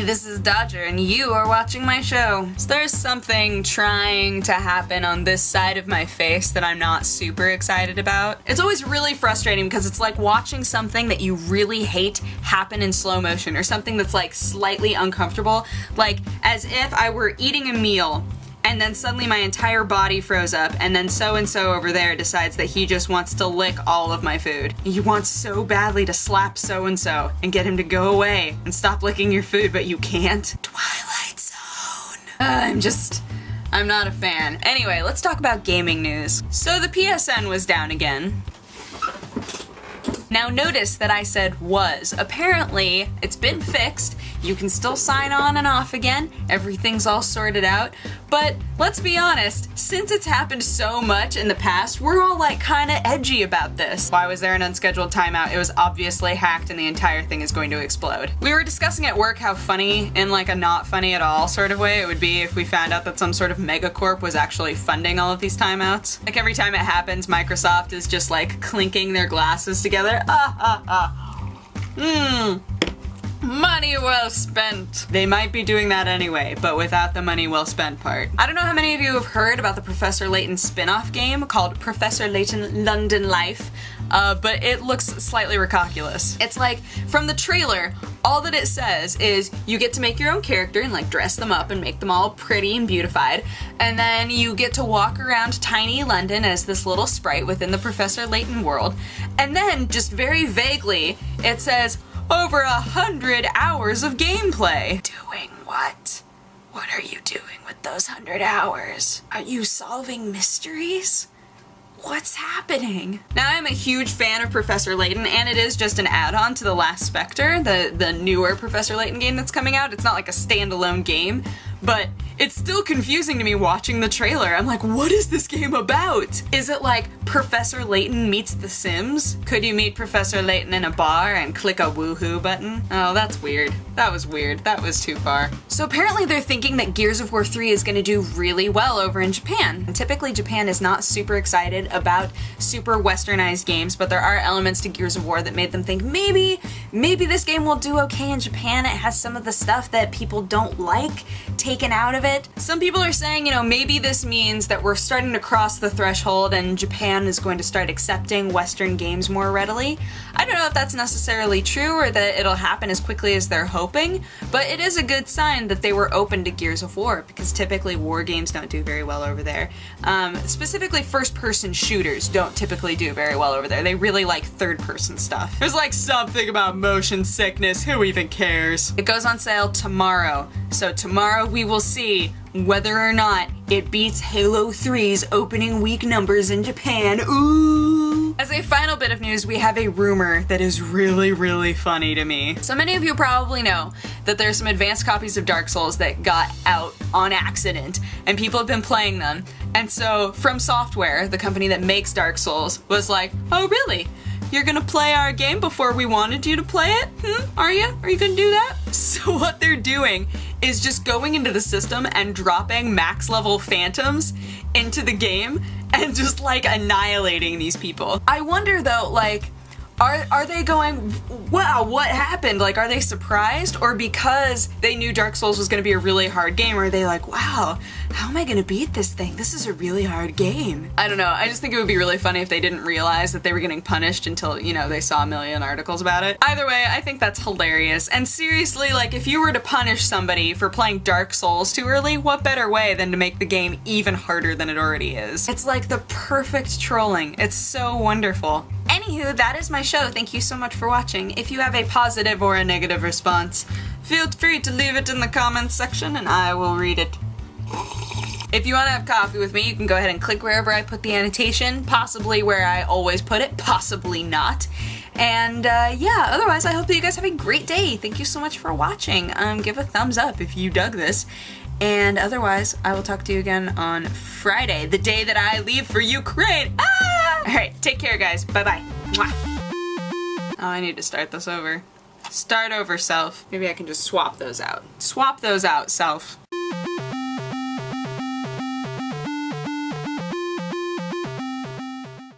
this is Dodger, and you are watching my show. So there's something trying to happen on this side of my face that I'm not super excited about. It's always really frustrating because it's like watching something that you really hate happen in slow motion, or something that's like slightly uncomfortable, like as if I were eating a meal and then suddenly my entire body froze up, and then so-and-so over there decides that he just wants to lick all of my food. You want so badly to slap so-and-so and get him to go away and stop licking your food, but you can't. Twilight Zone. I'm not a fan. Anyway, let's talk about gaming news. So the PSN was down again. Now notice that I said was. Apparently, it's been fixed. You can still sign on and off again. Everything's all sorted out. But let's be honest, since it's happened so much in the past, we're all like kinda edgy about this. Why was there an unscheduled timeout? It was obviously hacked and the entire thing is going to explode. We were discussing at work how funny, in like a not funny at all sort of way, it would be if we found out that some sort of megacorp was actually funding all of these timeouts. Like every time it happens, Microsoft is just like clinking their glasses together. Money well spent. They might be doing that anyway, but without the money well spent part. I don't know how many of you have heard about the Professor Layton spin-off game called Professor Layton London Life, but it looks slightly ridiculous. It's like, from the trailer, all that it says is you get to make your own character and like dress them up and make them all pretty and beautified, and then you get to walk around tiny London as this little sprite within the Professor Layton world, and then, just very vaguely, it says, over 100 hours of gameplay. Doing what? What are you doing with those 100 hours? Are you solving mysteries? What's happening? Now, I'm a huge fan of Professor Layton, and it is just an add-on to The Last Spectre, the newer Professor Layton game that's coming out. It's not like a standalone game, but it's still confusing to me watching the trailer. I'm like, what is this game about? Is it like Professor Layton meets The Sims? Could you meet Professor Layton in a bar and click a woohoo button? Oh, that's weird. That was weird. That was too far. So apparently they're thinking that Gears of War 3 is gonna do really well over in Japan. And typically Japan is not super excited about super westernized games, but there are elements to Gears of War that made them think maybe this game will do okay in Japan. It has some of the stuff that people don't like taken out of it. Some people are saying, you know, maybe this means that we're starting to cross the threshold and Japan is going to start accepting Western games more readily. I don't know if that's necessarily true or that it'll happen as quickly as they're hoping, but it is a good sign that they were open to Gears of War, because typically war games don't do very well over there. Specifically first-person shooters don't typically do very well over there. They really like third-person stuff. There's like something about motion sickness, who even cares? It goes on sale tomorrow, so tomorrow we will see whether or not it beats Halo 3's opening week numbers in Japan. Ooh! As a final bit of news, we have a rumor that is really, really funny to me. So many of you probably know that there's some advanced copies of Dark Souls that got out on accident, and people have been playing them. And so, From Software, the company that makes Dark Souls, was like, oh really? You're gonna play our game before we wanted you to play it? Are you? Are you gonna do that? So what they're doing is just going into the system and dropping max level phantoms into the game and just like annihilating these people. I wonder though, like, are they going, wow, what happened? Like, are they surprised? Or because they knew Dark Souls was gonna be a really hard game, are they like, wow, how am I gonna beat this thing? This is a really hard game. I don't know, I just think it would be really funny if they didn't realize that they were getting punished until, you know, they saw a million articles about it. Either way, I think that's hilarious. And seriously, like, if you were to punish somebody for playing Dark Souls too early, what better way than to make the game even harder than it already is? It's like the perfect trolling. It's so wonderful. Anywho, that is my show. Thank you so much for watching. If you have a positive or a negative response, feel free to leave it in the comments section and I will read it. If you want to have coffee with me, you can go ahead and click wherever I put the annotation, possibly where I always put it, possibly not. And yeah, otherwise I hope that you guys have a great day. Thank you so much for watching. Give a thumbs up if you dug this. And otherwise, I will talk to you again on Friday, the day that I leave for Ukraine. Ah! Alright, take care guys. Bye-bye. Mwah. Oh, I need to start this over. Start over, self. Maybe I can just swap those out. Swap those out, self.